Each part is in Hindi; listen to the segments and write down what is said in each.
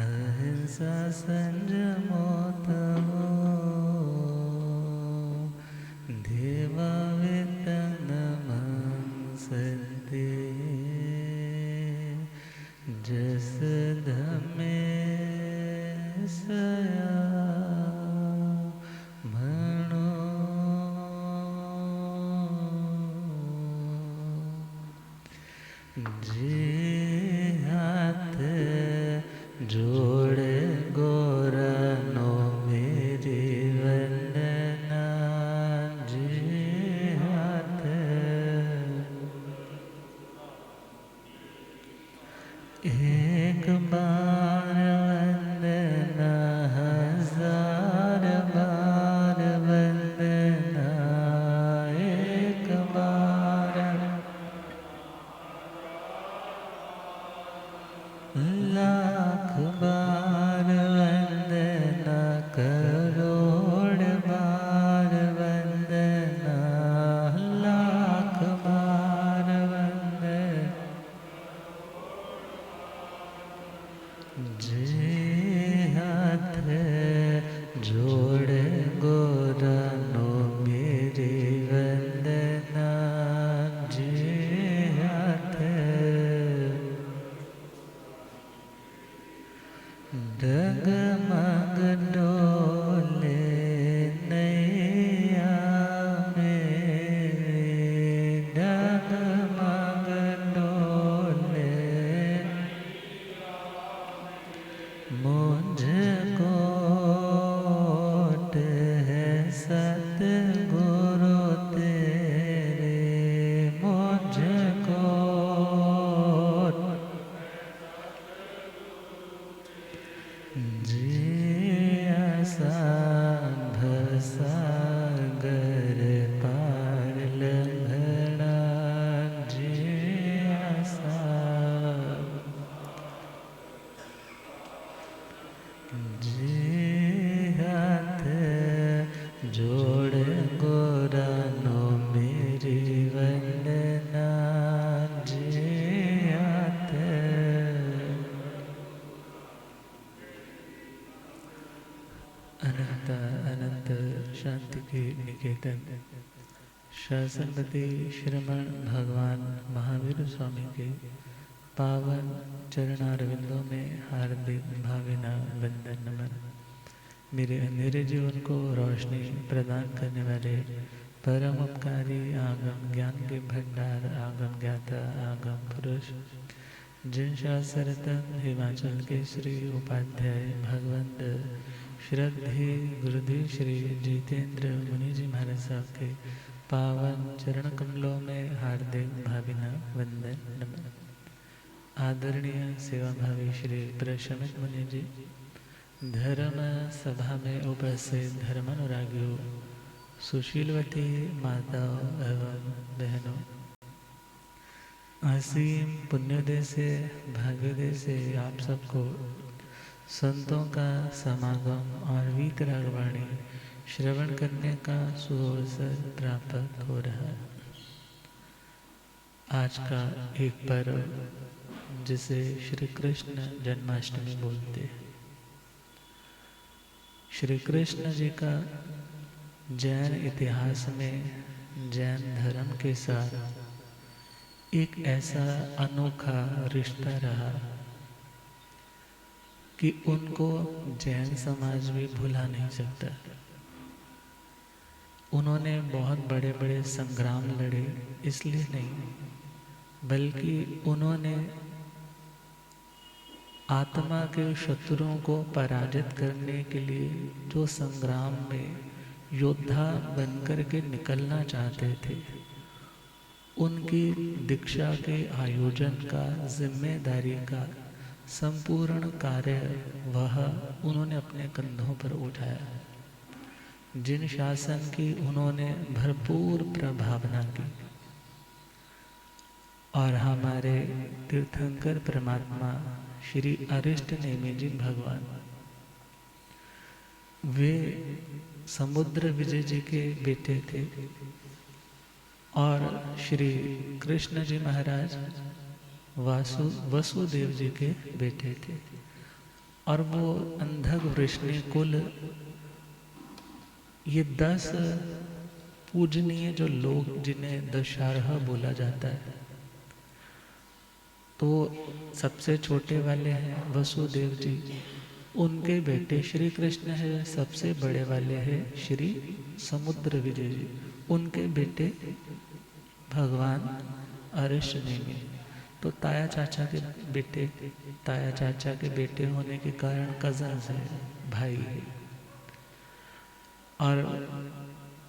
अहिंसा संयमो तमो देवावितनमंसन्ते जसधमे सया मणो जे हाथ जोड़े गोरनो मेरी वंदना जे हाथ एक बार वंदना हजार बार वंदना एक बार लाख बार वंदना करोड़ बार वंदना लाख बार वंदना जे हाथ जोड़े गोरनो मेरी वंदना जे हाथ डगमग डोले नैया मेरे डगमग डोले मुझको है सतगुरु तेरे मुझको जिया भसागर पार लंघना जिया जे हाथ जोड़ गोरानो मेरी वंदना जे हाथ अनंत अनंत शांति के निकेतन शासनपति श्रमण भगवान महावीर स्वामी के पावन चरणारविंदों में हार्दिक भावना वंदन नमन। मेरे अंधेरे जीवन को रोशनी प्रदान करने वाले परम उपकारी आगम ज्ञान के भंडार आगम ज्ञाता आगम पुरुष जिन शास्त्ररत्न हिमाचल के श्री उपाध्याय भगवंत श्रद्धे गुरुदेव श्री जितेंद्र मुनि जी महाराज साहब के पावन चरण कमलों में हार्दिक भावना वंदन नमन। आदरणीय सेवाभावी श्री प्रशमित मुनि जी, धर्म सभा में उपस्थित धर्मानुरागियों, सुशीलवती माताओं एवं बहनों, असीम पुण्योदय से भाग्योदय से आप सबको संतों का समागम और वीतरागवाणी श्रवण करने का सुअवसर प्राप्त हो रहा है। आज का एक पर्व जिसे श्री कृष्ण जन्माष्टमी बोलते हैं, श्री कृष्ण जी का जैन इतिहास में जैन धर्म के साथ एक ऐसा अनोखा रिश्ता रहा कि उनको जैन समाज भी भुला नहीं सकता। उन्होंने बहुत बड़े बड़े संग्राम लड़े, इसलिए नहीं बल्कि उन्होंने आत्मा के शत्रुओं को पराजित करने के लिए जो संग्राम में योद्धा बनकर के निकलना चाहते थे, उनकी दीक्षा के आयोजन का जिम्मेदारी का संपूर्ण कार्य वह उन्होंने अपने कंधों पर उठाया। जिन शासन की उन्होंने भरपूर प्रभावना की और हमारे तीर्थंकर परमात्मा श्री अरिष्ट नेमि जी भगवान, वे समुद्र विजय जी के बेटे थे और श्री कृष्ण जी महाराज वसुदेव जी के बेटे थे। और वो अंधक वृष्णि कुल, ये 10 पूजनीय जो लोग जिन्हें दशहरा बोला जाता है, तो सबसे छोटे वाले हैं वसुदेव जी, उनके बेटे श्री कृष्ण है। सबसे बड़े वाले हैं श्री समुद्र विजय जी, उनके बेटे भगवान अरिष्टनेमि। तो ताया चाचा के बेटे होने के कारण कजन्स है, भाई है। और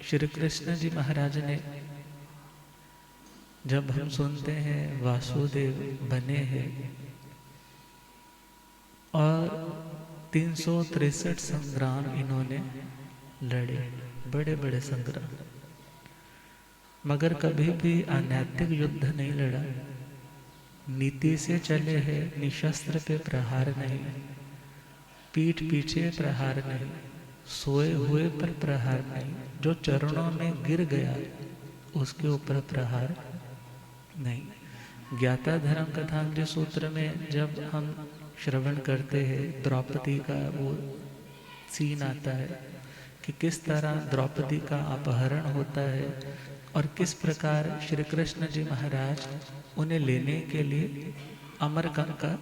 श्री कृष्ण जी महाराज ने, जब हम सुनते हैं वासुदेव बने हैं और 363 संग्राम इन्होंने लड़े, बड़े बड़े संग्राम, मगर कभी भी अनैतिक युद्ध नहीं लड़ा। नीति से चले हैं, निशस्त्र पे प्रहार नहीं, पीठ पीछे प्रहार नहीं, सोए हुए पर प्रहार नहीं, जो चरणों में गिर गया उसके ऊपर प्रहार नहीं। ज्ञाता धर्म कथांजलि सूत्र में जब हम श्रवण करते हैं, द्रौपदी का वो सीन आता है कि किस तरह द्रौपदी का अपहरण होता है और किस प्रकार श्री कृष्ण जी महाराज उन्हें लेने के लिए अमरकंका,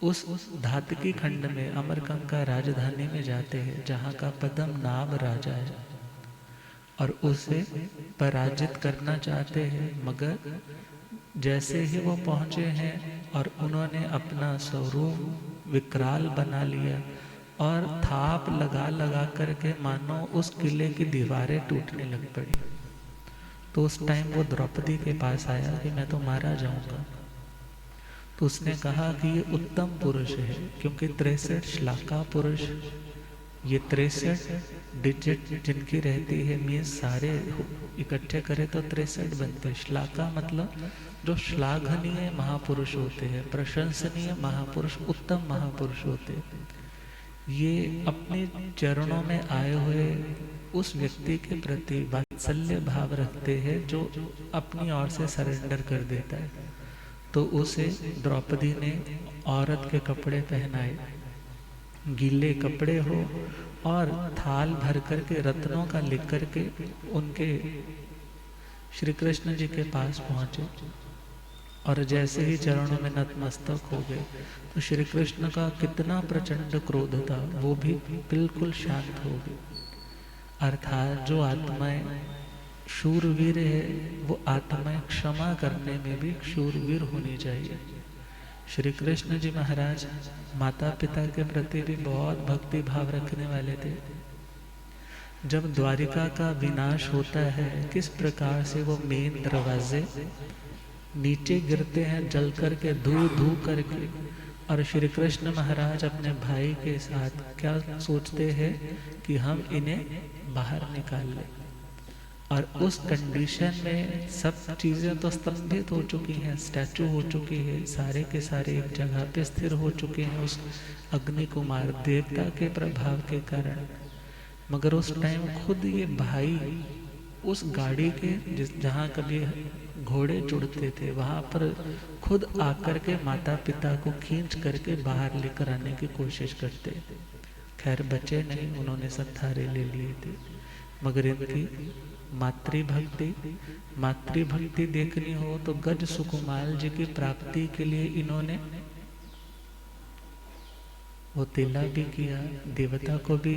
उस धातकी खंड में अमरकंका राजधानी में जाते हैं, जहाँ का पद्मनाभ राजा है, और उसे पराजित करना चाहते हैं। मगर जैसे ही वो पहुँचे हैं और उन्होंने अपना स्वरूप विकराल बना लिया और थाप लगा लगा करके मानो उस किले की दीवारें टूटने लग पड़ी, तो उस टाइम वो द्रौपदी के पास आया कि मैं तो मारा जाऊंगा। तो उसने कहा कि ये उत्तम पुरुष है, क्योंकि 63 श्लाका पुरुष, ये 63 डिजिट जिनकी रहती है, मीन्स सारे इकट्ठे करें तो 63 बनते। श्लाका मतलब जो श्लाघनीय महापुरुष होते हैं, प्रशंसनीय महापुरुष, उत्तम महापुरुष होते हैं। ये अपने चरणों में आए हुए उस व्यक्ति के प्रति वात्सल्य भाव रखते हैं जो अपनी ओर से सरेंडर कर देता है। तो उसे द्रौपदी ने औरत के कपड़े पहनाए, गीले कपड़े हो, और थाल भर करके रत्नों का लिख करके उनके श्री कृष्ण जी के पास पहुंचे। और जैसे ही चरणों में नतमस्तक हो गए तो श्री कृष्ण का कितना प्रचंड क्रोध था वो भी बिल्कुल शांत हो गए। अर्थात जो आत्माएं शूरवीर है वो आत्माएं क्षमा करने में भी शूरवीर होनी चाहिए। श्री कृष्ण जी महाराज माता पिता के प्रति भी बहुत भक्ति भाव रखने वाले थे। जब द्वारिका का विनाश होता है, किस प्रकार से वो मेन दरवाजे नीचे गिरते हैं जल करके, धू धू करके, और श्री कृष्ण महाराज अपने भाई के साथ क्या सोचते हैं कि हम इन्हें बाहर निकाल लें। और उस कंडीशन में सब चीज़ें तो स्तंभित हो चुकी हैं, स्टैचू हो चुकी है, सारे के सारे एक जगह पे स्थिर हो चुके हैं उस अग्नि कुमार देवता के प्रभाव के कारण। मगर उस टाइम खुद ये भाई उस गाड़ी के जहाँ कभी घोड़े जुड़ते थे वहाँ पर खुद आकर के माता पिता को खींच करके बाहर लेकर आने की कोशिश करते। खैर बचे नहीं, उन्होंने सब थारे ले लिए थे। मगर इनकी मातृभक्ति देखनी हो तो गज सुकुमार जी की प्राप्ति के लिए इन्होंने वो तिला भी किया, देवता को भी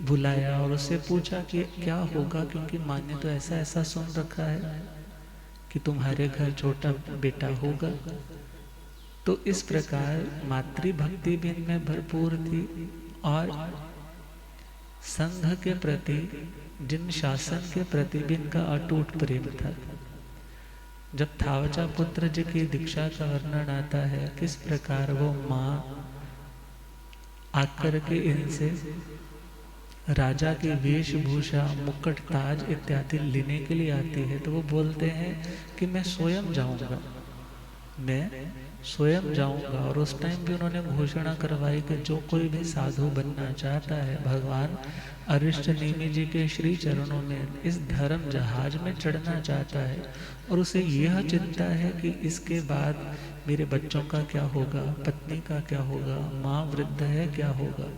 बुलाया और उससे पूछा कि क्या होगा, क्योंकि माँ ने तो ऐसा ऐसा सुन रखा है कि तुम्हारे घर छोटा बेटा होगा। तो इस प्रकार मातृभक्ति भी इनमें भरपूर थी। और संघ के प्रति, जिन शासन के प्रति भी इनका अटूट प्रेम था। जब थावजा पुत्र जी की दीक्षा का वर्णन आता है, किस प्रकार वो माँ आकर के इनसे राजा की वेशभूषा, मुकुट, ताज इत्यादि लेने के लिए आती है, तो वो बोलते हैं कि मैं स्वयं जाऊंगा, मैं स्वयं जाऊंगा। और उस टाइम भी उन्होंने घोषणा करवाई कि जो कोई भी साधु बनना चाहता है, भगवान अरिष्ट नेमि जी के श्री चरणों में इस धर्म जहाज में चढ़ना चाहता है और उसे यह चिंता है कि इसके बाद मेरे बच्चों का क्या होगा, पत्नी का क्या होगा, माँ वृद्ध है क्या होगा,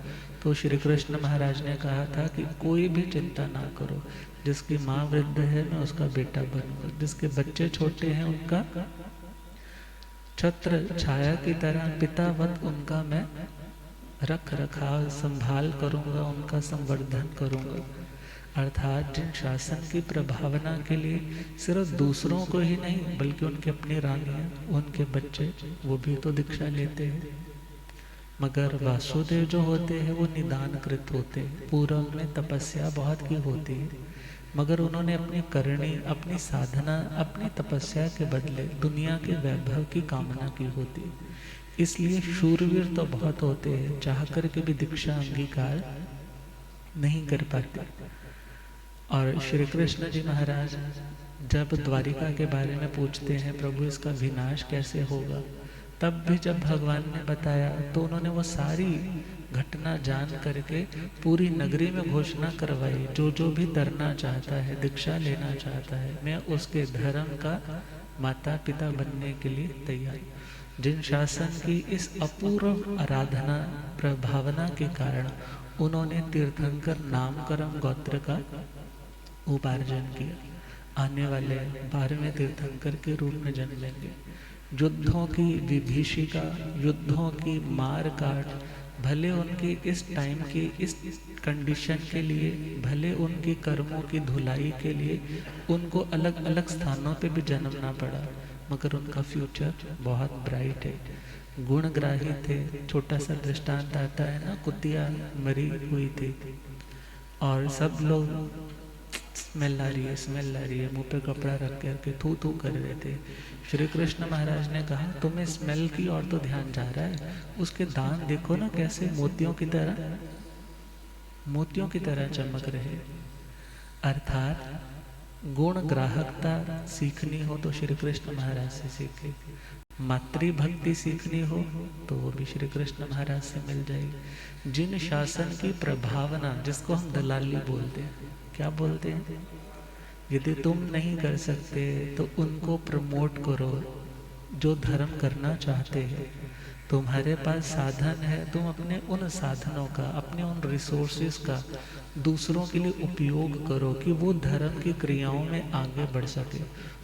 तो श्री कृष्ण महाराज ने कहा था कि कोई भी चिंता ना करो, जिसकी माँ वृद्ध है मैं उसका बेटा बनूंगा, जिसके बच्चे छोटे हैं उनका छत्र छाया की तरह पितावत उनका मैं रख रखाव संभाल करूंगा, उनका संवर्धन करूंगा। अर्थात जिन शासन की प्रभावना के लिए सिर्फ दूसरों को ही नहीं बल्कि उनके अपनी रानियां, उनके बच्चे, वो भी तो दीक्षा लेते हैं। मगर वासुदेव जो होते हैं वो निदानकृत होते हैं, पूर्व में तपस्या बहुत की होती है, मगर उन्होंने अपनी करनी, अपनी साधना, अपनी तपस्या के बदले दुनिया के वैभव की कामना की होती है। इसलिए शूरवीर तो बहुत होते हैं, चाह कर के भी दीक्षा अंगीकार नहीं कर पाते। और श्री कृष्ण जी महाराज जब द्वारिका के बारे में पूछते हैं, प्रभु इसका विनाश कैसे होगा, तब भी जब भगवान ने बताया तो उन्होंने वो सारी घटना जान करके पूरी नगरी में घोषणा करवाई, जो जो भी तरना चाहता है, दीक्षा लेना चाहता है, मैं उसके धर्म का माता पिता बनने के लिए तैयार। जिन शासन की इस अपूर्व आराधना प्रभावना के कारण उन्होंने तीर्थंकर नामकरम गोत्र का उपार्जन किया, आने वाले 12वें तीर्थंकर के रूप में जन्म लेंगे। युद्धों की विभीषिका, युद्धों की मार काट, भले उनकी इस टाइम की इस कंडीशन के लिए, भले उनकी कर्मों की धुलाई के लिए उनको अलग अलग स्थानों पे भी जन्मना पड़ा, मगर उनका फ्यूचर बहुत ब्राइट है। गुणग्राही थे। छोटा सा दृष्टांत आता है ना, कुतिया मरी हुई थी और सब लोग स्मेल आ रही है, स्मेल आ रही है, मुंह पे कपड़ा रख करके थू थू कर रहे थे। श्री कृष्ण महाराज ने कहा तुम्हें स्मेल की और तो ध्यान जा रहा है, उसके दांत देखो ना कैसे मोतियों की तरह चमक रहे। अर्थात गुण ग्राहकता सीखनी हो तो श्री कृष्ण महाराज से सीखे, मातृभक्ति सीखनी हो तो वो भी श्री कृष्ण महाराज से मिल जाएगी। जिन शासन की प्रभावना, जिसको हम दलाली बोलते हैं, क्या बोलते हैं, यदि तुम नहीं कर सकते तो उनको प्रमोट करो जो धर्म करना चाहते हैं। तुम्हारे पास साधन है, तुम अपने उन साधनों का, अपने उन रिसोर्सेज का दूसरों के लिए उपयोग करो कि वो धर्म की क्रियाओं में आगे बढ़ सके,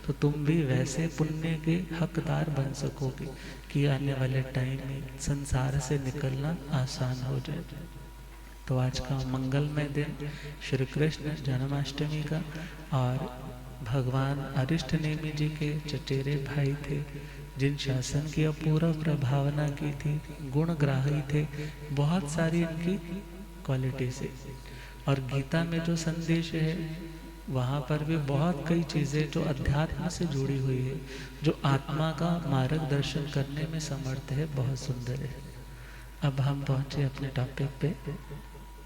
तो तुम भी वैसे पुण्य के हकदार बन सकोगे कि आने वाले टाइम में संसार से निकलना आसान हो जाए। तो आज का मंगलमय दिन श्री कृष्ण जन्माष्टमी का, और भगवान अरिष्ट नेमि जी के चचेरे भाई थे, जिन शासन की अपूर्व प्रभावना की थी, गुणग्राही थे, बहुत सारी इनकी क्वालिटी से। और गीता में जो संदेश है वहाँ पर भी बहुत कई चीज़ें जो अध्यात्म से जुड़ी हुई है, जो आत्मा का मार्गदर्शन करने में समर्थ है, बहुत सुंदर है। अब हम पहुँचे अपने टॉपिक पे,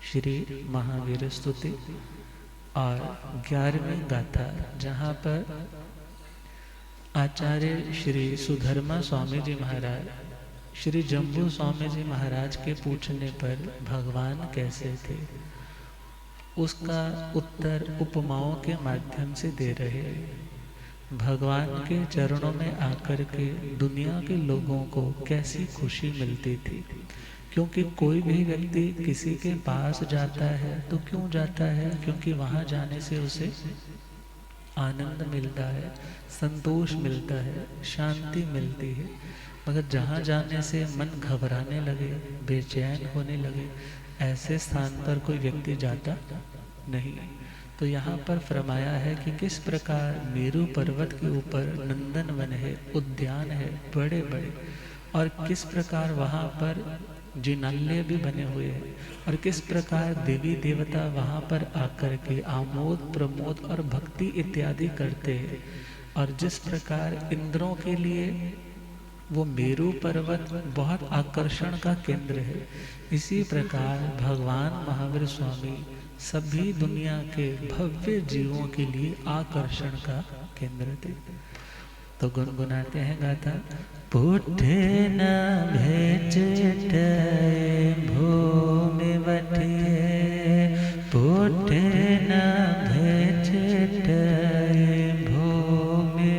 श्री महावीर स्तुति और 11वीं गाथा, जहाँ पर आचार्य श्री सुधर्मा स्वामी जी महाराज श्री जम्बू स्वामी जी महाराज के पूछने पर भगवान कैसे थे उसका उत्तर उपमाओं के माध्यम से दे रहे हैं। भगवान के चरणों में आकर के दुनिया के लोगों को कैसी खुशी मिलती थी, क्योंकि कोई भी व्यक्ति किसी के पास जाता है तो क्यों जाता है, क्योंकि वहाँ जाने से उसे आनंद मिलता है, संतोष मिलता है, शांति मिलती है। मगर जहाँ जाने से मन घबराने लगे, बेचैन होने लगे, ऐसे स्थान पर कोई व्यक्ति जाता नहीं। तो यहाँ पर फरमाया है कि किस प्रकार मेरू पर्वत के ऊपर नंदन वन है, उद्यान है बड़े बड़े, और किस प्रकार वहाँ पर जिनालय भी बने हुए हैं, और किस प्रकार देवी देवता वहाँ पर आकर के आमोद प्रमोद और भक्ति इत्यादि करते हैं। और जिस प्रकार इंद्रों के लिए वो मेरू पर्वत बहुत आकर्षण का केंद्र है, इसी प्रकार भगवान महावीर स्वामी सभी दुनिया के भव्य जीवों के लिए आकर्षण का केंद्र थे। तो गुनगुनाते हैं गाथा। पुठे न भेचिटे भूमि वठिए, पुठे न भेचिटे भूमि,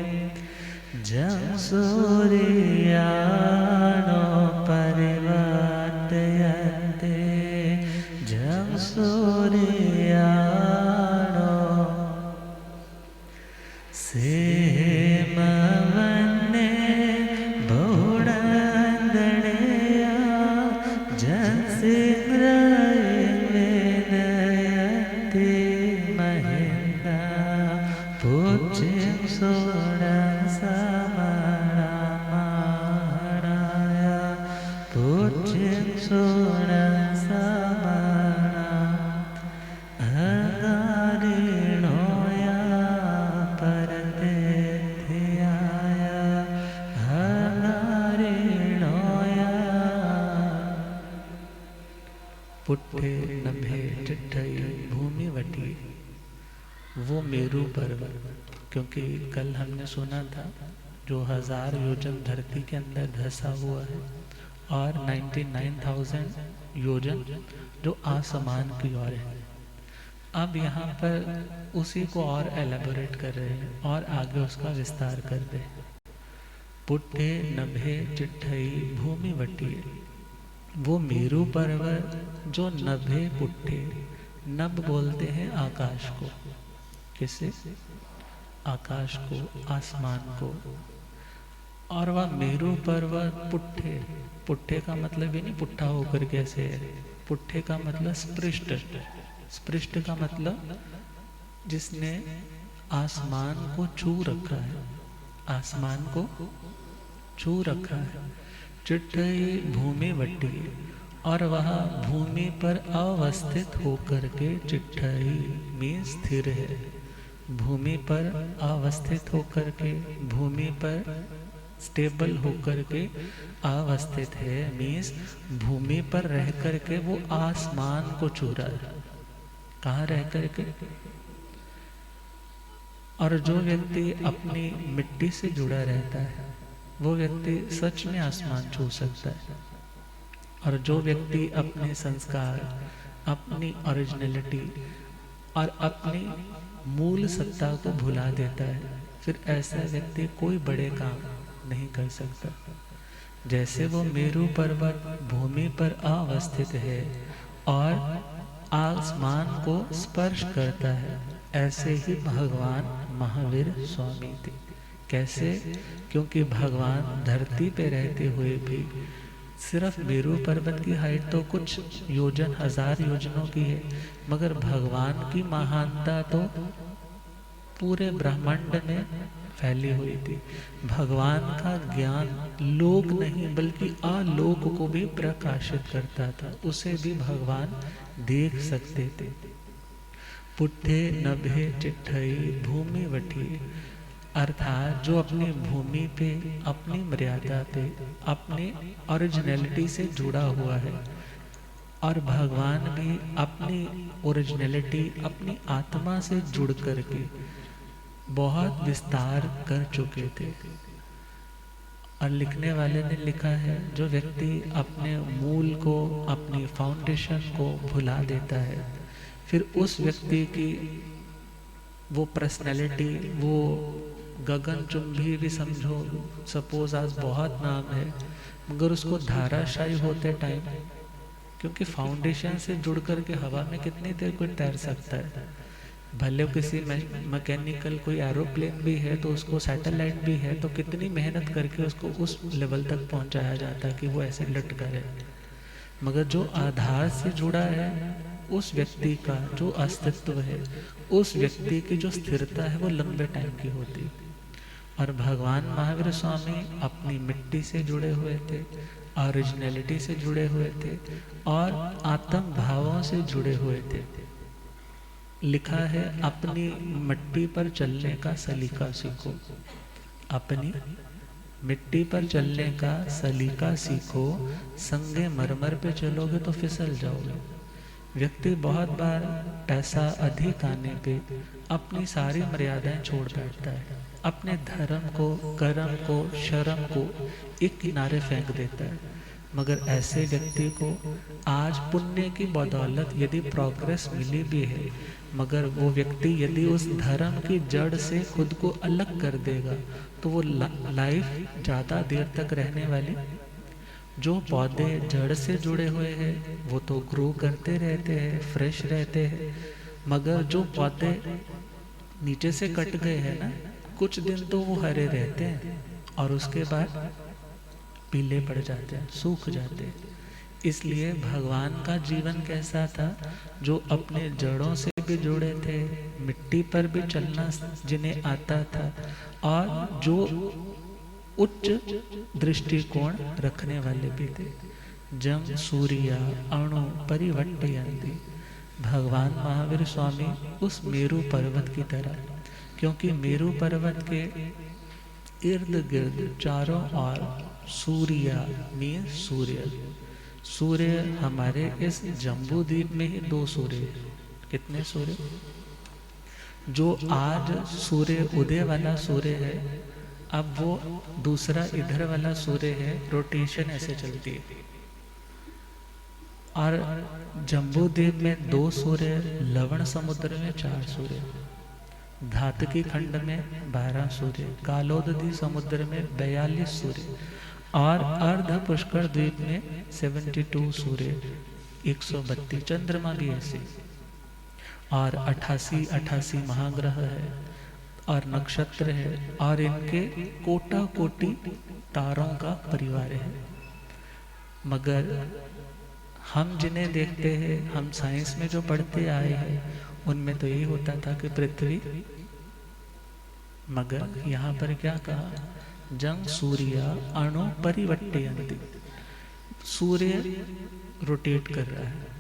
जं सूर्यानो परिवर्तयते, जं सूर्यानो सेमवन्ने बहुडन्दणया, जंसिंग्रयवेदयते महिन्दा, पूज्यं सोडसमणमाणाया, पूज्यं सोडसमणा अगारिणोया परतेथ्याया, अगारिणोया। पुट्ठे नभे चिट्ठई भूमि वटी, वो मेरू पर्वत, क्योंकि कल हमने सुना था जो 1000 योजन धरती के अंदर धंसा हुआ है और 99,000 योजन जो आसमान की ओर है। अब यहाँ पर उसी को और एलेबोरेट कर रहे हैं और आगे उसका विस्तार कर रहे हैं। पुट्ठे नभे चिट्ठई भूमि वटी, वो मेरू पर्वत जो नभे पुट्ठे, नभ बोलते हैं आकाश को, किसे? आकाश को, आसमान को। और वह मेरू पर्वत पुट्ठे, पुट्ठे का मतलब ये नहीं पुट्ठा होकर कैसे है, पुट्ठे का मतलब स्पृष्ट, स्पृष्ट का मतलब जिसने आसमान को छू रखा है, आसमान को छू रखा है। चिट्ठई भूमि वटी, और वह भूमि पर अवस्थित होकर के, चिट्ठई में स्थिर है, भूमि पर अवस्थित होकर के, भूमि पर स्टेबल होकर के अवस्थित है, मीन्स भूमि पर रह करके वो आसमान को छू रहा है। कहाँ रह करके? और जो व्यक्ति अपनी मिट्टी से जुड़ा रहता है वो व्यक्ति सच में आसमान छू सकता है। और जो व्यक्ति अपने संस्कार, अपनी ओरिजिनलिटी और अपनी मूल सत्ता को भुला देता है, फिर ऐसा व्यक्ति कोई बड़े काम नहीं कर सकता। जैसे वो मेरू पर्वत भूमि पर अवस्थित है और आसमान को स्पर्श करता है, ऐसे ही भगवान महावीर स्वामी थे। कैसे? क्योंकि भगवान धरती पे रहते हुए भी सिर्फ मेरू पर्वत की हाइट तो कुछ योजन, 1000 योजनों की है, मगर भगवान की महानता तो पूरे ब्रह्मांड में फैली हुई थी। भगवान का ज्ञान लोक नहीं बल्कि आलोक को भी प्रकाशित करता था, उसे भी भगवान देख सकते थे। पुट्ठे नभे चिट्ठई भूमि वठी, अर्थात जो अपनी भूमि पे, अपनी मर्यादा पे, अपने ओरिजिनलिटी से जुड़ा हुआ है, और भगवान भी अपनी ओरिजिनलिटी, अपनी आत्मा से जुड़ करके बहुत विस्तार कर चुके थे। और लिखने वाले ने लिखा है, जो व्यक्ति अपने मूल को, अपनी फाउंडेशन को भुला देता है, फिर उस व्यक्ति की वो पर्सनैलिटी, वो गगनचुंबी भी समझो, सपोज आज बहुत नाम है, मगर उसको धाराशायी होते टाइम, क्योंकि फाउंडेशन से जुड़ करके हवा में कितनी देर कोई तैर सकता है। भले किसी मैकेनिकल कोई एरोप्लेन भी है तो उसको, सैटेलाइट भी है तो कितनी मेहनत करके उसको उस लेवल तक पहुंचाया जाता है कि वो ऐसे लटका रहे, मगर जो आधार से जुड़ा है उस व्यक्ति का जो अस्तित्व है, उस व्यक्ति की जो स्थिरता है वो लंबे टाइम की होती। और भगवान महावीर स्वामी अपनी मिट्टी से जुड़े हुए थे, ओरिजिनलिटी से जुड़े हुए थे और आत्म भावों से जुड़े हुए थे। लिखा है, अपनी मिट्टी पर चलने का सलीका सीखो, अपनी मिट्टी पर चलने का सलीका सीखो, संगे मरमर पे चलोगे तो फिसल जाओगे। व्यक्ति बहुत बार पैसा अधिक आने पे अपनी सारी मर्यादाएं छोड़ बैठता है, अपने धर्म को, कर्म को, शर्म को एक किनारे फेंक देता है। मगर ऐसे व्यक्ति को आज पुण्य की बदौलत यदि प्रोग्रेस मिली भी है, मगर वो व्यक्ति यदि उस धर्म की जड़ से खुद को अलग कर देगा तो वो लाइफ ज़्यादा देर तक रहने वाली। जो पौधे जड़ से जुड़े हुए हैं वो तो ग्रो करते रहते हैं, फ्रेश रहते हैं, मगर जो पौधे नीचे से कट गए हैं ना, कुछ दिन तो वो हरे रहते हैं और उसके बाद पीले पड़ जाते हैं, सूख जाते हैं। इसलिए भगवान का जीवन कैसा था, जो अपने जड़ों से भी जुड़े थे, मिट्टी पर भी चलना जिन्हें आता था, और जो उच्च दृष्टिकोण रखने वाले भी थे। जम सूर्या अणु परिवट्टयन्ति। भगवान महावीर स्वामी उस मेरू पर्वत की तरह, क्योंकि मेरू पर्वत के इर्द गिर्द चारों ओर सूर्या में सूर्य हमारे इस जम्बू द्वीप में ही 2 सूर्य। कितने सूर्य? जो आज सूर्य उदय वाला सूर्य है, अब वो दूसरा इधर वाला सूर्य है, रोटेशन ऐसे चलती है। और जम्बू द्वीप में 2 सूर्य, लवण समुद्र में 4 सूर्य, धातकी खंड में 12 सूर्य, कालोदधी समुद्र में 42 सूर्य, और अर्ध पुष्कर द्वीप में 72 सूर्य, 132 चंद्रमा भी ऐसे, और 88 महाग्रह है और नक्षत्र है, और इनके कोटा कोटि तारों का परिवार है। मगर हम जिन्हें देखते हैं, हम साइंस में जो पढ़ते आए हैं, उनमें तो यही होता था कि पृथ्वी, मगर यहाँ पर क्या कहा, जंग सूर्या अणु परिवट्टयन्ति। सूर्य रोटेट कर रहा है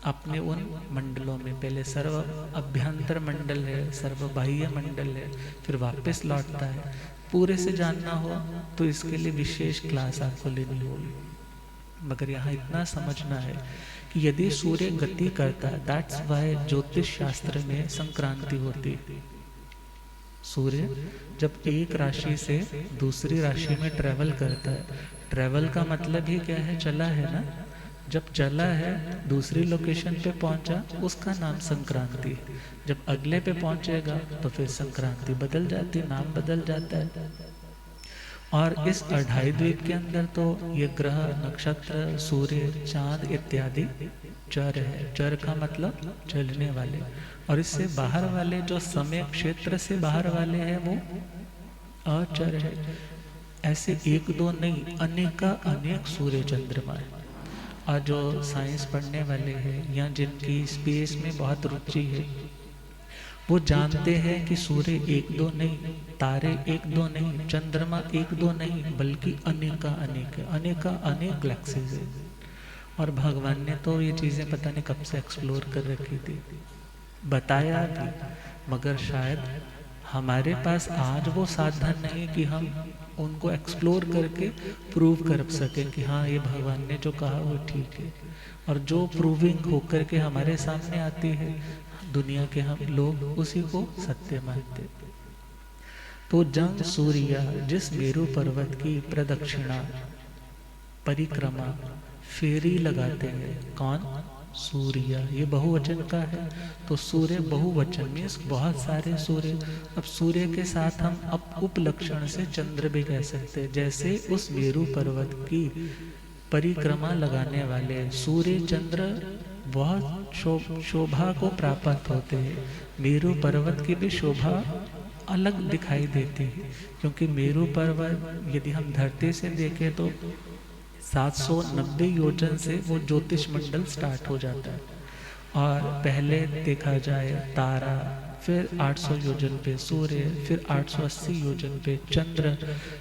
अपने उन मंडलों में। पहले सर्व अभ्यंतर मंडल है, सर्व बाह्य मंडल है, फिर वापस लौटता है। पूरे से जानना हो तो इसके लिए विशेष क्लास आपको लेनी होगी, मगर यहाँ इतना समझना है कि यदि सूर्य गति करता है, दैट्स वाई ज्योतिष शास्त्र में संक्रांति होती है। सूर्य जब एक राशि से दूसरी राशि में ट्रेवल करता है, ट्रेवल का मतलब ही क्या है, चला है ना। जब चला है, दूसरी लोकेशन पे पहुंचा, उसका नाम संक्रांति है। जब अगले पे पहुंचेगा तो फिर संक्रांति बदल जाती, नाम बदल जाता है। और इस 2.5 द्वीप के अंदर तो ये ग्रह, नक्षत्र, सूर्य, चांद इत्यादि चर है। चर का मतलब चलने वाले, और इससे बाहर वाले जो समय क्षेत्र से बाहर वाले हैं वो अचर है। ऐसे 1-2 नहीं, अनेक सूर्य चंद्रमा है। और जो साइंस पढ़ने वाले हैं या जिनकी स्पेस में बहुत रुचि है, वो जानते हैं कि सूर्य 1-2 नहीं, तारे 1-2 नहीं, चंद्रमा 1-2 नहीं, बल्कि अनेक गैलेक्सीज है। और भगवान ने तो ये चीज़ें पता नहीं कब से एक्सप्लोर कर रखी थी, बताया भी, मगर शायद हमारे पास आज वो साधन नहीं कि हम उनको एक्सप्लोर करके प्रूव कर सकें कि हाँ ये भगवान ने जो कहा वो ठीक है। और जो प्रूविंग होकर के हमारे सामने आती है, दुनिया के हम लोग उसी को सत्य मानते। तो जंग सूर्या, जिस मेरू पर्वत की प्रदक्षिणा, परिक्रमा, फेरी लगाते हैं, कौन? सूर्य। ये बहुवचन का है, तो सूर्य बहुवचन मीन्स बहुत सारे सूर्य। अब सूर्य के साथ हम अब उपलक्षण से चंद्र भी कह सकते हैं। जैसे उस मेरू पर्वत की परिक्रमा लगाने वाले सूर्य चंद्र बहुत शोभा को प्राप्त होते हैं। मेरू पर्वत की भी शोभा अलग दिखाई देती है, क्योंकि मेरू पर्वत यदि हम धरती से देखें तो 790 योजन से वो ज्योतिष मंडल स्टार्ट हो जाता है। और पहले देखा जाए तारा, फिर 800 योजन पे सूर्य, फिर 880 योजन पे चंद्र,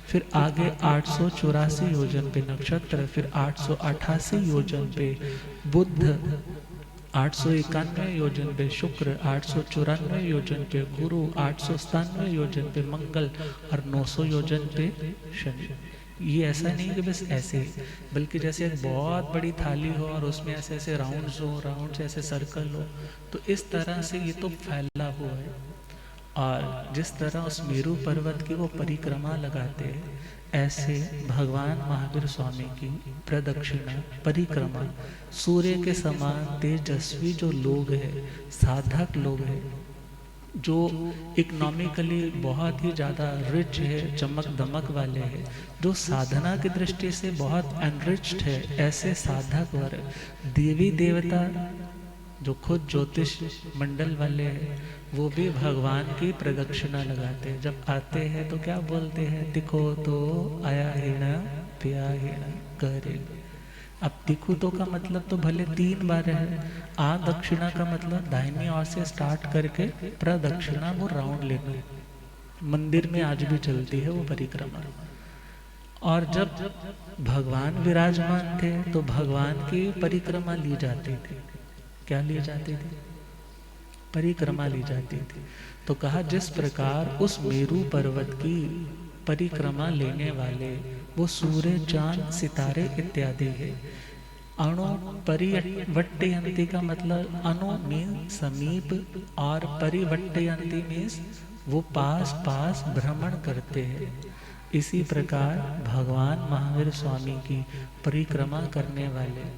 फिर आगे 884 योजन पे नक्षत्र, फिर 888 योजन पे बुध, 891 योजन पे शुक्र, 894 योजन पे गुरु, 897 योजन पे मंगल, और 900 योजन पे शनि। ये ऐसा नहीं कि बस ऐसे, बल्कि जैसे एक बहुत बड़ी थाली हो और उसमें ऐसे ऐसे राउंड्स हो, राउंड से ऐसे सर्कल हो, तो इस तरह से ये तो फैला हुआ है। और जिस तरह उस मेरू पर्वत की वो परिक्रमा लगाते हैं, ऐसे भगवान महावीर स्वामी की प्रदक्षिणा परिक्रमा सूर्य के समान तेजस्वी जो लोग हैं, साधक लोग हैं, जो इकोनॉमिकली बहुत ही ज़्यादा रिच है, चमक दमक वाले हैं, जो साधना की दृष्टि से बहुत एनरिच्ड है, ऐसे साधक वर्ग, देवी देवता जो खुद ज्योतिष मंडल वाले हैं, वो भी भगवान की प्रदक्षिणा लगाते हैं। जब आते हैं तो क्या बोलते हैं, दिखो तो आया हिणा पिया हिणा करे। अब दिखो तो का मतलब तो भले 3 बार है, आ दक्षिणा का मतलब दाहिनी ओर से स्टार्ट करके प्रदक्षिणा वो राउंड लेना। मंदिर में आज भी चलती है वो परिक्रमा। और जब भगवान विराजमान थे तो भगवान की परिक्रमा ली जाती थी। क्या ली जाती थी? परिक्रमा ली जाती थी। तो कहा जिस प्रकार उस मेरू पर्वत की परिक्रमा लेने वाले वो सूर्य, चांद, सितारे इत्यादि है। अणु परिवट्टयंती का मतलब अणु मीन समीप और परिवट्टयंती मीन्स वो पास पास भ्रमण करते हैं। इसी प्रकार भगवान महावीर स्वामी की परिक्रमा करने वाले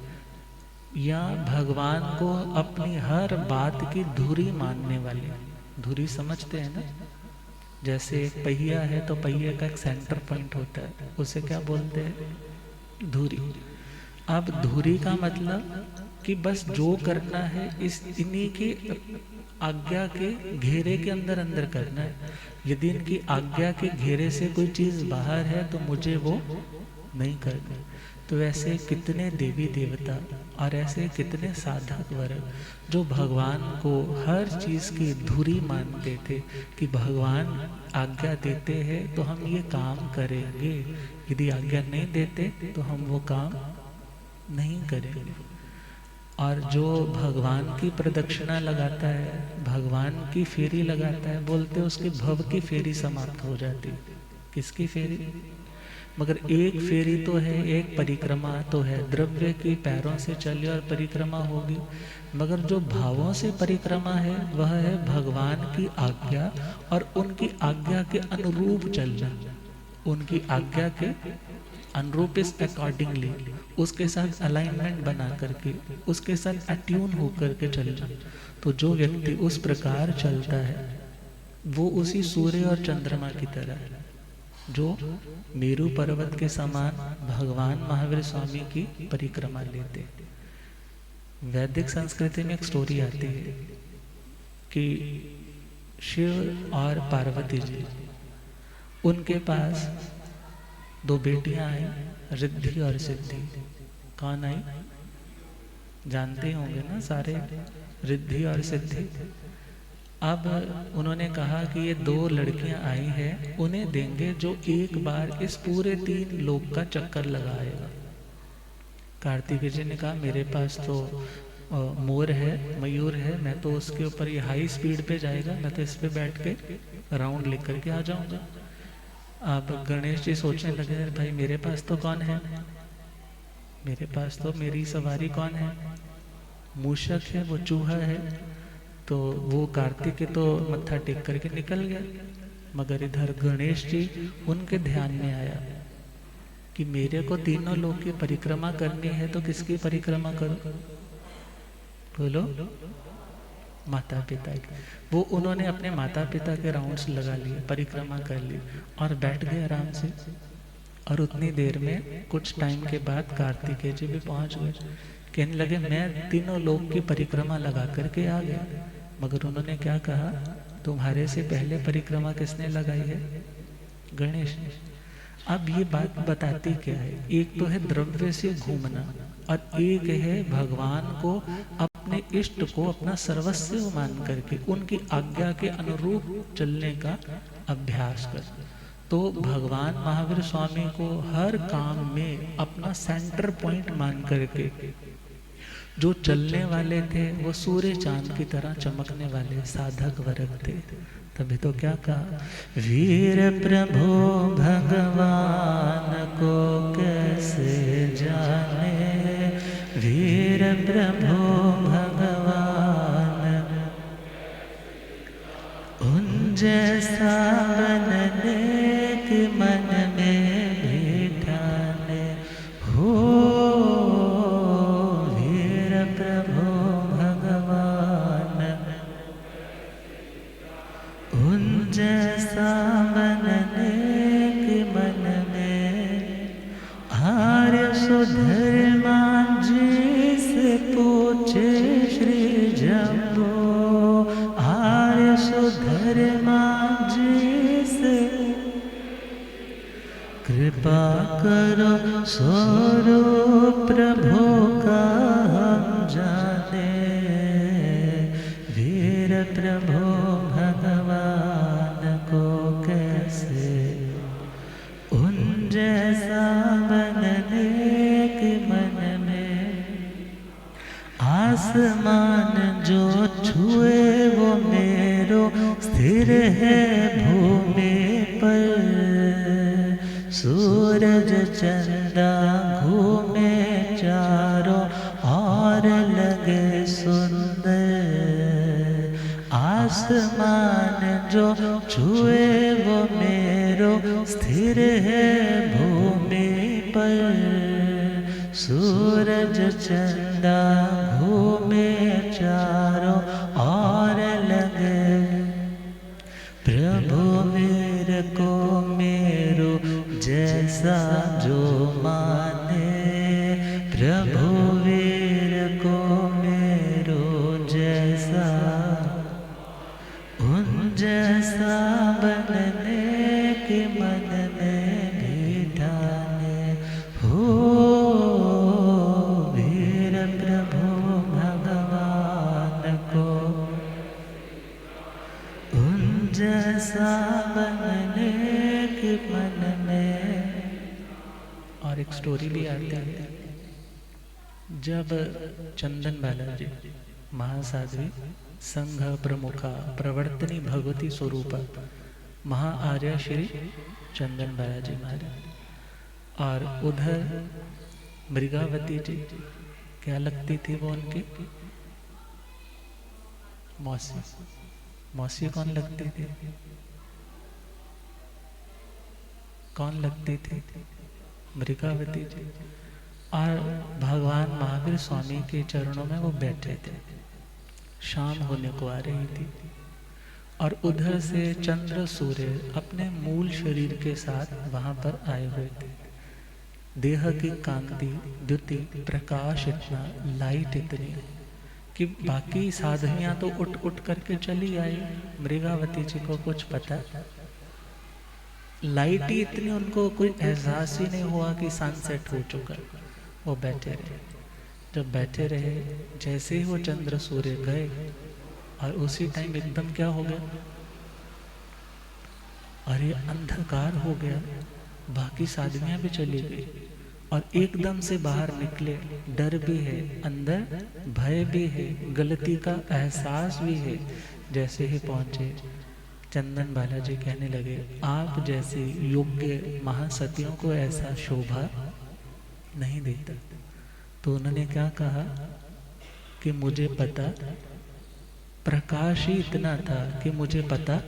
या भगवान को अपनी हर बात की धुरी मानने वाले, धुरी समझते हैं ना, जैसे एक पहिया है तो पहिए का एक सेंटर पॉइंट होता है, उसे क्या बोलते हैं? धुरी। अब धुरी का मतलब कि बस जो करना है इस इन्हीं की आज्ञा के घेरे के अंदर अंदर करना है। यदि इनकी आज्ञा के घेरे से कोई चीज बाहर है तो मुझे वो नहीं करना। तो ऐसे कितने देवी देवता और ऐसे कितने साधक वर्ग जो भगवान को हर चीज की धुरी मानते थे कि भगवान आज्ञा देते हैं तो हम ये काम करेंगे, यदि आज्ञा नहीं देते तो हम वो काम नहीं करेंगे। और जो भगवान की प्रदक्षिणा लगाता है, भगवान की फेरी लगाता है, बोलते उसकी भव की फेरी समाप्त हो जाती। किसकी फेरी? मगर एक फेरी तो है, एक परिक्रमा तो है, द्रव्य की पैरों से चले और परिक्रमा होगी। मगर जो भावों से परिक्रमा है वह है भगवान की आज्ञा और उनकी आज्ञा के अनुरूप चलना, उनकी आज्ञा के अनुरूप इस अकॉर्डिंगली, उसके साथ अलाइनमेंट बना करके, उसके साथ अट्यून होकर के चलना। तो जो व्यक्ति उस प्रकार चलता है वो उसी सूर्य और चंद्रमा की तरह है, जो मेरू पर्वत के समान भगवान महावीर स्वामी की परिक्रमा लेते। वैदिक संस्कृति में एक स्टोरी आती है कि शिव और पार्वती जी, उनके पास 2 बेटियां आई, रिद्धि और सिद्धि। कौन आई? जानते होंगे ना सारे, रिद्धि और सिद्धि। अब उन्होंने कहा कि ये 2 लड़कियां आई हैं, उन्हें देंगे जो एक बार इस पूरे 3 लोक का चक्कर लगाएगा। कार्तिकेय जी ने कहा मेरे पास तो मोर है, मयूर है, मैं तो उसके ऊपर ये हाई स्पीड पे जाएगा, मैं तो इस पे बैठ के राउंड लेकर के आ जाऊंगा। अब गणेश जी सोचने लगे भाई मेरे पास तो कौन है, मेरे पास तो मेरी सवारी कौन है? मूषक है, वो चूहा है। तो वो कार्तिक तो मत्था टेक करके निकल गया। मगर इधर गणेश जी उनके ध्यान में आया कि मेरे को तीनों लोग की परिक्रमा करनी है, तो किसकी परिक्रमा करूं? बोलो, माता पिता की। वो उन्होंने अपने माता पिता के राउंड्स लगा लिए, परिक्रमा कर ली और बैठ गए आराम से। और उतनी देर में कुछ टाइम के बाद कार्तिकेय जी भी पहुंच गए। कहने लगे मैं तीनों लोग की परिक्रमा लगा करके आ गया। मगर उन्होंने क्या कहा, तुम्हारे से पहले परिक्रमा किसने लगाई है? गणेश ने। अब ये बात बताती क्या है? एक तो है द्रव्य से घूमना और एक है भगवान को अपने इष्ट को अपना सर्वस्व मान करके उनकी आज्ञा के अनुरूप चलने का अभ्यास कर। तो भगवान महावीर स्वामी को हर काम में अपना सेंटर पॉइंट मान करके जो चलने वाले थे वो सूर्य चांद की तरह चमकने वाले साधक वर्ग थे। तभी तो क्या कहा, वीर प्रभु भगवान को कैसे जाने, वीर प्रभु भगवान उंज सुधर्मा जी से पूछे श्री जम्बो, आर्य सुधर्मा जी से कृपा करो स्वरूप प्रभु का हम जाने, वीर प्रभु भगवान को कैसे उन जैसा बनने के मन में, आसमान जो छुए वो मेरो स्थिर है भूमि पर, सूरज चंदा घूमे चारों और लगे सुंदर, आसमान जो छुए वो मेरो स्थिर है भूमि पर, सूरज चंदा घूमे चारों और लगे, प्रभु वीर को मेरो जैसा जो माने, प्रभु वीर को मेरो जैसा उन जैसा बनने के मन में भी ठाने, हो वीर प्रभु भगवान को उन जैसा बनने के मन में। और एक स्टोरी भी आती है, जब चंदन बालाजी महासाध्वी संघ प्रमुखा प्रवर्तनी भगवती स्वरूपा महाआर्य श्री चंदन बालाजी महाराज, और उधर मृगावती जी क्या लगती थी वो उनकी मौसी, मौसी कौन लगती थी, कौन लगती थी, मृगावती जी। और भगवान महावीर स्वामी के चरणों में वो बैठे थे, शाम होने को आ रही थी, और उधर से चंद्र सूर्य अपने मूल शरीर के साथ वहां पर आए हुए थे। देह की कांति, द्युति, प्रकाश इतना, लाइट इतनी कि बाकी साधनियां तो उठ उठ करके चली आई, मृगावती जी को कुछ पता, लाइट ही इतनी, उनको कोई एहसास ही नहीं हुआ कि सनसेट हो चुका। वो बैठे रहे, जब बैठे रहे, जैसे ही वो चंद्र सूर्य गए और उसी टाइम एकदम क्या हो गया, अरे अंधकार हो गया, बाकी साधनियां भी चली गई, और एकदम से बाहर निकले, डर भी है, अंदर भय भी है, गलती का एहसास भी है। जैसे ही पहुंचे, चंदन बालाजी कहने लगे, आप जैसे योग्य महासतियों को ऐसा शोभा नहीं देता। तो उन्होंने क्या कहा कि मुझे पता, प्रकाश ही इतना था कि मुझे पता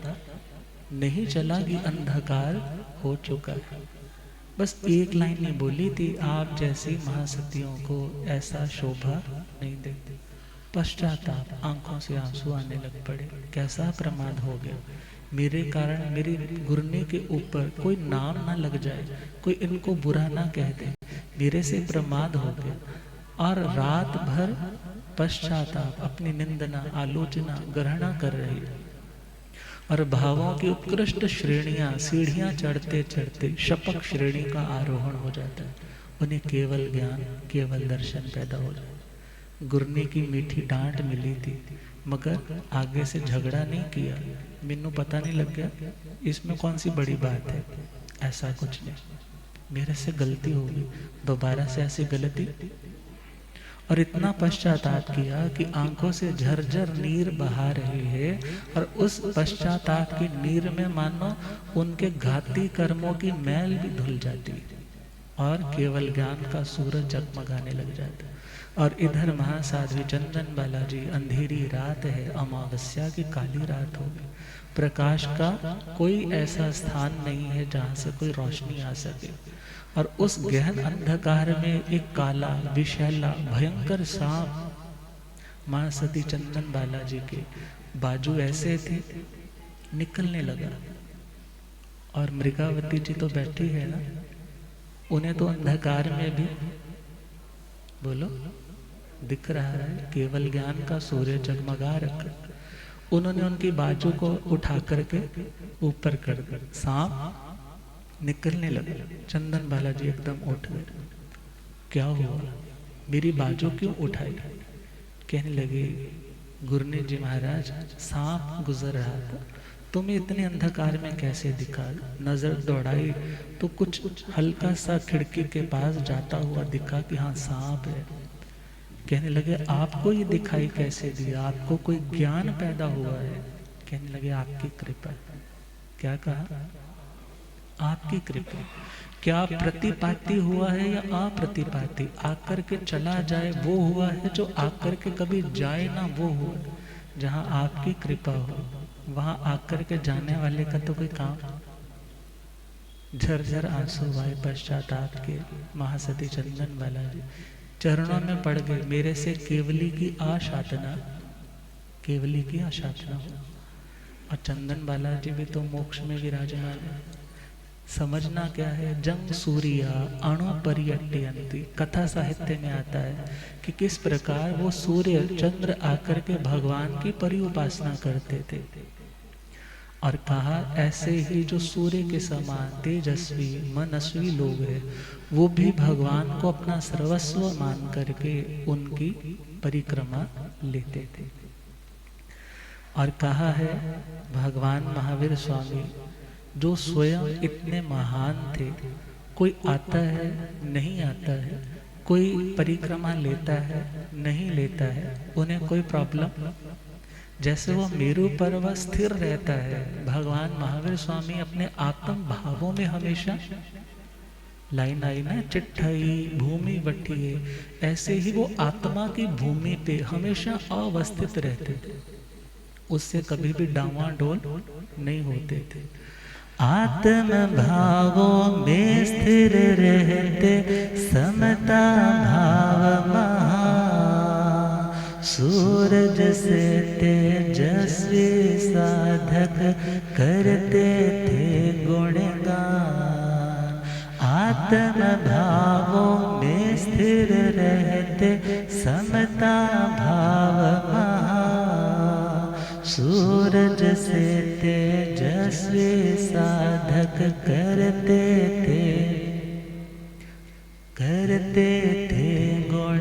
नहीं चला कि अंधकार हो चुका है। बस एक लाइन ही बोली थी, आप जैसी महासतियों को ऐसा शोभा नहीं देते। पश्चाताप, आंखों से आंसू आने लग पड़े, कैसा प्रमाद हो गया, मेरे कारण मेरी गुरने के ऊपर कोई नाम ना लग जाए, कोई इनको बुरा ना कह दे, मेरे से प्रमाद हो गया। और रात भर पश्चाताप, अपनी निंदना, आलोचना, ग्रहणा कर रही, और भावों की उत्कृष्ट श्रेणियां, सीढ़ियां चढ़ते चढ़ते शपक श्रेणी का आरोहण हो जाता है। उन्हें केवल ज्ञान, केवल दर्शन पैदा हो जाता है। गुरने की मीठी डांट मिली थी, मगर आगे से झगड़ा नहीं किया, मैनू पता नहीं लग गया इसमें कौन सी बड़ी बात है, ऐसा कुछ नहीं, मेरे से गलती हो गई, दोबारा से ऐसी गलती। और इतना पश्चाताप किया कि आंखों से झरझर नीर बहा रही है, और उस पश्चाताप की नीर में मानो उनके घाती कर्मों की मैल भी धुल जाती है, और केवल ज्ञान का सूरज जगमगाने लग जाता है। और इधर महासाध्वी चंदन बालाजी, अंधेरी रात है, अमावस्या की काली रात हो गई, प्रकाश का कोई ऐसा स्थान नहीं है जहाँ से कोई रोशनी आ सके, और उस गहन अंधकार में एक काला, विषैला, भयंकर सांप महासती चंदन बालाजी के बाजू ऐसे थे, निकलने लगा। और मृगावती जी तो बैठी है ना, उन्हें तो अंधकार में भी बोलो, दिख रहा है, केवल ज्ञान का सूर्य जगमगा रखा। उन्होंने उनकी बाजू को उठा करके ऊपर कर दिया, सांप निकलने लगा। चंदन बालाजी एकदम उठ गए, क्या हुआ, मेरी बाजू क्यों उठाई? कहने लगे, गुरनी जी महाराज, सांप गुजर रहा था, तुम्हें इतने अंधकार में कैसे दिखा? नजर दौड़ाई तो कुछ हल्का सा खिड़की के पास जाता हुआ दिखा कि हाँ सांप है। कहने लगे, आपको ये दिखाई कैसे दिया? आपको कोई ज्ञान पैदा हुआ है? कहने लगे, आपकी कृपा। क्या कहा? आपकी कृपा। क्या प्रतिपाती हुआ है या अप्रतिपाती? आकर के चला जाए वो हुआ है, जो आकर के कभी जाए ना वो हुआ। जहाँ आपकी कृपा हो वहाँ आकर के जाने वाले का तो कोई काम। झरझर आंसू आए पश्चाताप के। महासती चंदन बालाजी चरणों में पड़ गए, मेरे से केवली की आशातना, केवली की आशातना हो। और चंदन बालाजी भी तो मोक्ष में विराजमान है। समझना क्या है, जंग सूर्या अणु परियट्यन्ति। कथा साहित्य में आता है कि किस प्रकार वो सूर्य चंद्र आकर के भगवान की परिउपासना करते थे। और कहा, ऐसे ही जो सूर्य के समान तेजस्वी मनस्वी लोग हैं, वो भी भगवान को अपना सर्वस्व मान करके उनकी परिक्रमा लेते थे। और कहा है भगवान महावीर स्वामी, जो स्वयं इतने महान थे, कोई आता है नहीं आता है, कोई परिक्रमा लेता है नहीं लेता है, उन्हें कोई प्रॉब्लम। जैसे वो मेरु पर्वत स्थिर रहता है, भगवान महावीर स्वामी अपने आत्म भावों में हमेशा, लाइन आई ना, चिट्ठई भूमि बठिए, ऐसे ही वो आत्मा की भूमि पे हमेशा अवस्थित रहते थे, उससे कभी भी डावाडोल नहीं होते थे। आत्म भावों में स्थिर रहते, समता भाव महा, सूरज से तेजस्वी साधक करते थे गुणगान। आत्म भावों में स्थिर रहते, समता भाव महा, सूरज से तेजस्वी साधक करते थे गुण।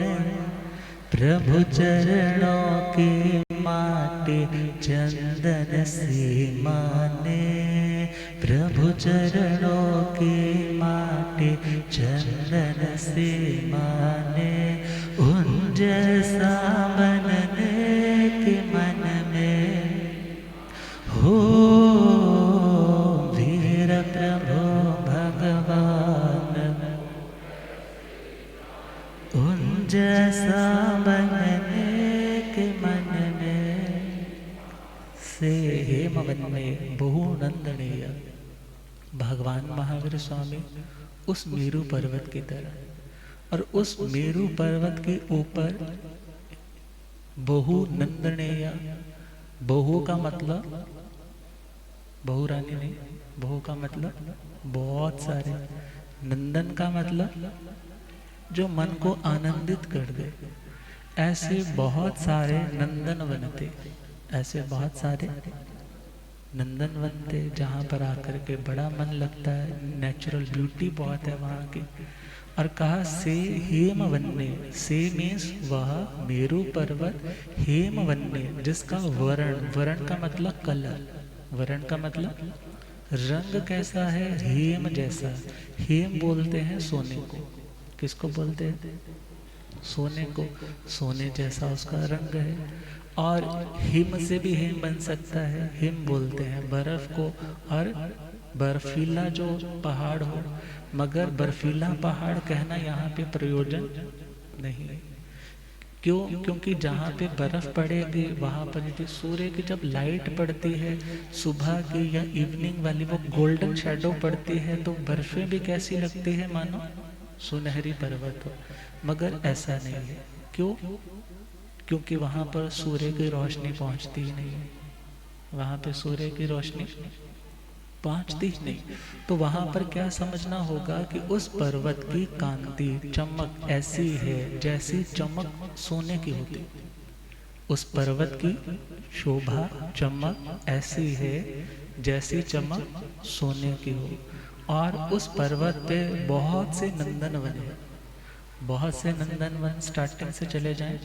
प्रभु चरणों की माटी चंदन सी माने, प्रभु चरणों की माटी चंदन सी माने, उन जैसा बनने के मन में हो वीर प्रभु भगवान, उन जैसा बनने के मन में से हेमवन में बहु नंदनीय। भगवान महावीर स्वामी उस मेरु पर्वत की तरह, और उस मेरु पर्वत के ऊपर बहु नंदनीय। बहु का मतलब बहु रानी नहीं, बहु का मतलब बहुत सारे, नंदन का मतलब जो मन को आनंदित कर दे। ऐसे बहुत सारे नंदन वन थे, ऐसे बहुत सारे नंदन वन थे जहाँ पर आकर के बड़ा मन लगता है, नेचुरल ब्यूटी बहुत है वहाँ की। और कहा से हेम वन्य, से मीन्स वह मेरु पर्वत हेम वन्य, जिसका वर्ण, वर्ण का मतलब कलर, वर्ण का मतलब रंग कैसा है, हेम जैसा। हेम बोलते हैं सोने को, किसको बोलते हैं? सोने को। सोने जैसा उसका रंग है। और हिम से भी हिम बन सकता है, हिम बोलते हैं बर्फ को। और बर्फीला जो पहाड़ हो, मगर बर्फीला पहाड़ कहना यहाँ पे प्रयोजन नहीं है। क्यों? क्योंकि जहाँ पे बर्फ पड़ेगी वहाँ पर यदि सूर्य की जब लाइट पड़ती है सुबह की या इवनिंग वाली, वो गोल्डन शेडो पड़ती है, तो बर्फें भी कैसी लगती है, मानो सुनहरी पर्वत हो। मगर ऐसा नहीं है। क्यों? क्योंकि वहाँ पर सूर्य की रोशनी पहुँचती ही नहीं है। वहाँ पे सूर्य की रोशनी पहुंचती ही नहीं। तो वहां पर क्या समझना होगा कि उस पर्वत की कांति चमक ऐसी है जैसी चमक सोने की होती। उस पर्वत की शोभा चमक ऐसी है जैसी चमक सोने की हो। और उस पर्वत पे बहुत से नंदनवन है, बहुत से नंदनवन स्टार्टिंग से चले जाएं,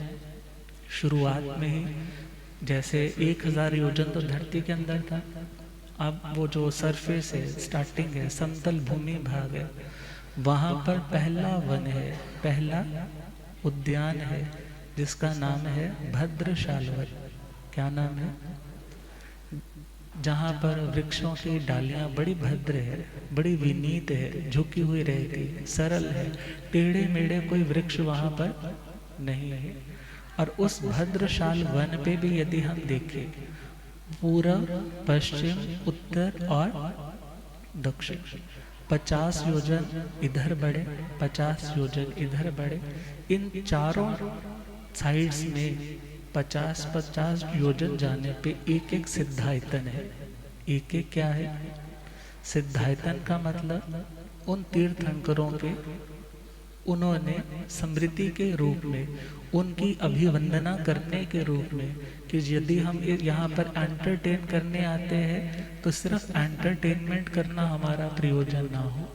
शुरुआत में ही जैसे 1000 योजन तो धरती के अंदर था, अब वो जो सरफेस है, स्टार्टिंग है, समतल भूमि भाग है, वहाँ पर पहला वन है, पहला उद्यान है जिसका नाम है भद्रशाल वन। क्या नाम है? जहाँ पर वृक्षों की डालियाँ बड़ी भद्र है, बड़ी विनीत है, झुकी हुई रहती है, सरल है, टेढ़े मेढ़े कोई वृक्ष वहाँ पर नहीं है। और उस भद्रशाल वन पे भी यदि हम देखें, पूर्व पश्चिम उत्तर और दक्षिण 50 योजन इधर बढ़े, 50 योजन इधर बढ़े, इन चारों साइड्स में 50-50 योजन जाने पे एक एक सिद्धायतन है। एक एक क्या है? सिद्धायतन का मतलब उन तीर्थंकरों के उन्होंने स्मृति के रूप में, उनकी अभिवंदना करने के रूप में, कि यदि हम यहाँ पर एंटरटेन करने आते हैं तो सिर्फ एंटरटेनमेंट करना हमारा प्रयोजन ना हो,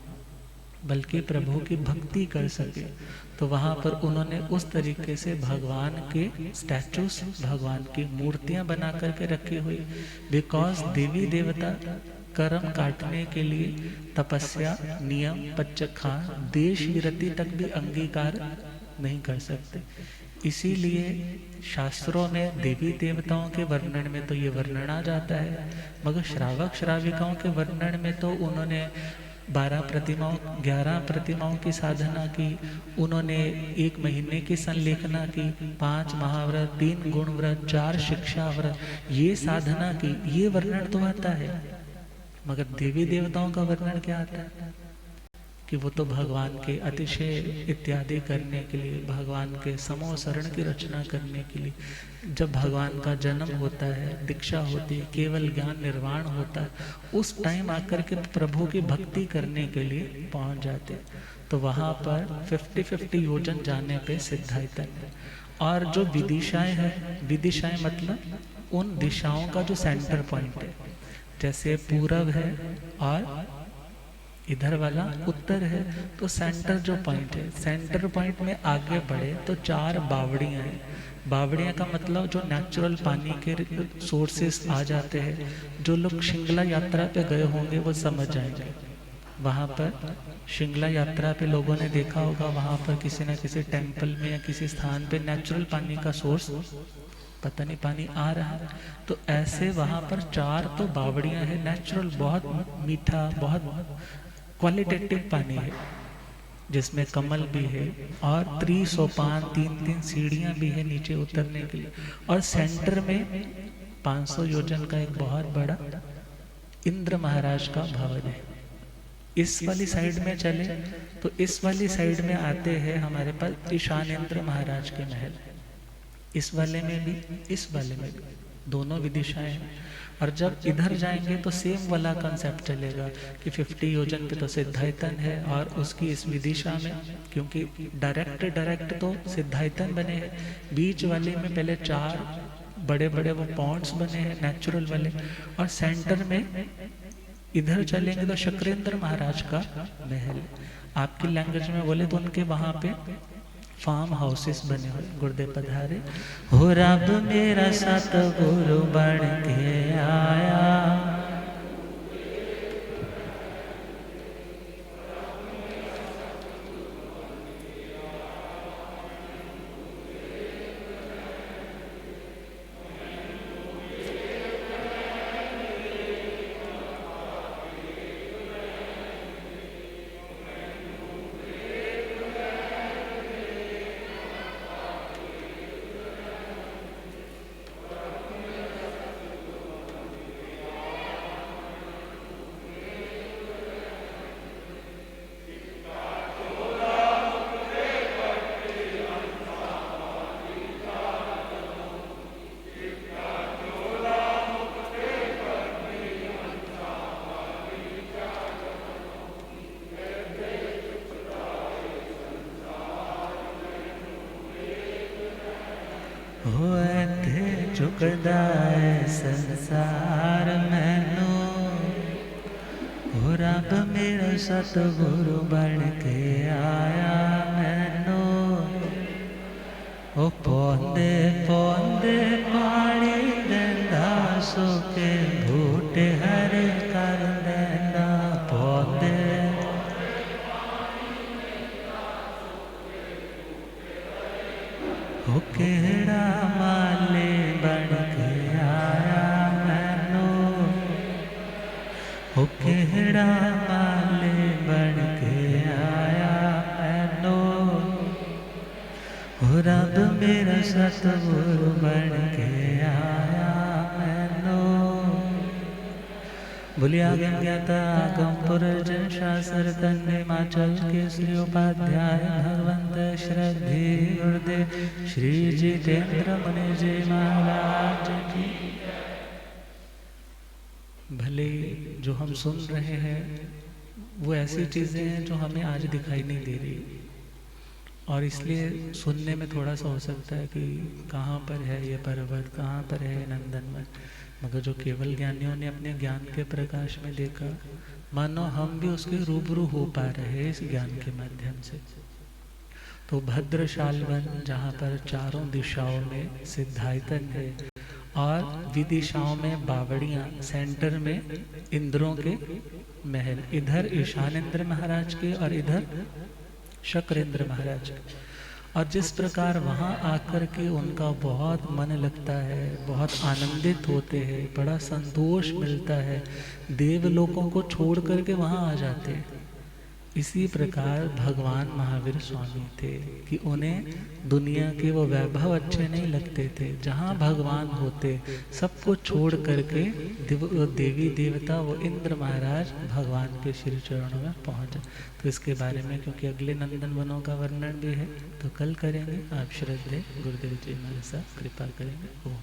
बल्कि प्रभु की भक्ति कर सके। तो वहाँ पर उन्होंने उस तरीके से भगवान के स्टैचूस, भगवान की मूर्तियाँ बना करके रखी हुई। बिकॉज देवी देवता कर्म काटने के लिए तपस्या, नियम, पच्चखान, देश विरति तक भी अंगीकार नहीं कर सकते। इसीलिए शास्त्रों में देवी देवताओं के वर्णन में तो ये वर्णन आ जाता है, मगर श्रावक श्राविकाओं के वर्णन में तो उन्होंने 11 प्रतिमाओं की साधना की, उन्होंने 1 महीने की संलेखना की, 5 महाव्रत, 3 गुण व्रत, 4 शिक्षा व्रत, ये साधना की, ये वर्णन तो आता है। मगर देवी देवताओं का वर्णन क्या आता है? कि वो तो भगवान के अतिशय इत्यादि करने के लिए, भगवान के समूह शरण की रचना करने के लिए, जब भगवान का जन्म होता है, दीक्षा होती है, केवल ज्ञान निर्वाण होता है, उस टाइम आकर के प्रभु की भक्ति करने के लिए पहुंच जाते। तो वहाँ पर 50-50 योजन जाने पे सिद्धायतन है। और जो विदिशाएं हैं, विदिशाएं मतलब उन दिशाओं का जो सेंटर पॉइंट है, जैसे पूरब है और इधर वाला उत्तर है, तो सेंटर जो पॉइंट है, सेंटर पॉइंट में आगे बढ़े तो 4 बावड़ियाँ हैं। बावड़ियाँ का मतलब जो नेचुरल पानी के सोर्सेस आ जाते हैं, जो लोग शिंगला यात्रा पे गए होंगे वो समझ जाएंगे। वहाँ पर शिंगला यात्रा पे लोगों ने देखा होगा, वहाँ पर किसी न किसी टेम्पल में या किसी स्थान पे नेचुरल पानी का सोर्स, पता नहीं पानी आ रहा है, तो ऐसे वहाँ पर 4 तो बावड़ियाँ हैं, नेचुरल, बहुत मीठा, बहुत क्वालिटेटिव पानी है, जिसमें कमल भी है और 3 सोपान, 3-3 सीढ़ियाँ भी है नीचे उतरने के लिए। और सेंटर में 500 योजन का एक बहुत बड़ा इंद्र महाराज का भवन है। इस वाली साइड में चले तो इस वाली साइड में आते हैं हमारे पास ईशानेंद्र महाराज के महल। इस वाले में भी, इस वाले में भी, दोनों विदिशाएं हैं। और जब इधर जाएंगे तो सेम वाला कंसेप्ट चलेगा कि 50 योजन पे तो सिद्धायतन है, और उसकी इस विदिशा में, क्योंकि डायरेक्ट तो सिद्धायतन बने हैं, बीच वाले में पहले 4 बड़े बड़े वो पॉन्ड्स बने हैं नेचुरल वाले, और सेंटर में इधर चलेंगे तो शक्रेंद्र महाराज का महल। आपकी लैंग्वेज में बोले तो उनके वहाँ पे फार्म हाउसेस बने हुए। गुरुदेव पधारे हो, रब मेरा सतगुरु बन के आया, हो इत्थे चुकदा है संसार मैनू, हो रब मेरा सतगुरु बन के आया मैनू। ओ पौंदे पौंदे पानी देंदा, सुके बूटे हरे कर देंदा। पौंदे हो केड़ा माली बन के आया मैनू, हो केड़ा माली बन के आया मैनू। हो रब मेरा सतगुरु बन के आया मैनू। बोलिया ज्ञाता आगम पुरजन शास्त्र कन्या हिमाचल के श्री उपाध्याय भगवंत श्रद्धे गुरुदेव श्री जितेंद्र मुनि जी महाराज की। भले जो हम सुन रहे हैं वो ऐसी चीजें हैं जो हमें आज दिखाई नहीं दे रही, और इसलिए सुनने में थोड़ा सा हो सकता है कि कहाँ पर है ये पर्वत, कहाँ पर है नंदनवन। मगर जो केवल ज्ञानियों ने अपने ज्ञान के प्रकाश में देखा, मानो हम भी उसके रूबरू हो पा रहे हैं इस ज्ञान के माध्यम से। तो भद्रशालवन, जहाँ पर चारों दिशाओं में सिद्धायतन है और विदिशाओं में बावड़ियाँ, सेंटर में इंद्रों के महल, इधर ईशानेंद्र महाराज के और इधर शक्रेंद्र महाराज। और जिस प्रकार वहाँ आकर के उनका बहुत मन लगता है, बहुत आनंदित होते हैं, बड़ा संतोष मिलता है, देवलोकों को छोड़ करके वहाँ आ जाते हैं। इसी प्रकार भगवान महावीर स्वामी थे कि उन्हें दुनिया के वो वैभव अच्छे नहीं लगते थे। जहाँ भगवान होते सब कुछ छोड़ करके देवी देवता वो इंद्र महाराज भगवान के श्री चरणों में पहुँचे। तो इसके बारे में क्योंकि अगले नंदन वनों का वर्णन भी है तो कल करेंगे। आप श्रद्धे गुरुदेव जी हमारे साथ कृपा करेंगे। ओम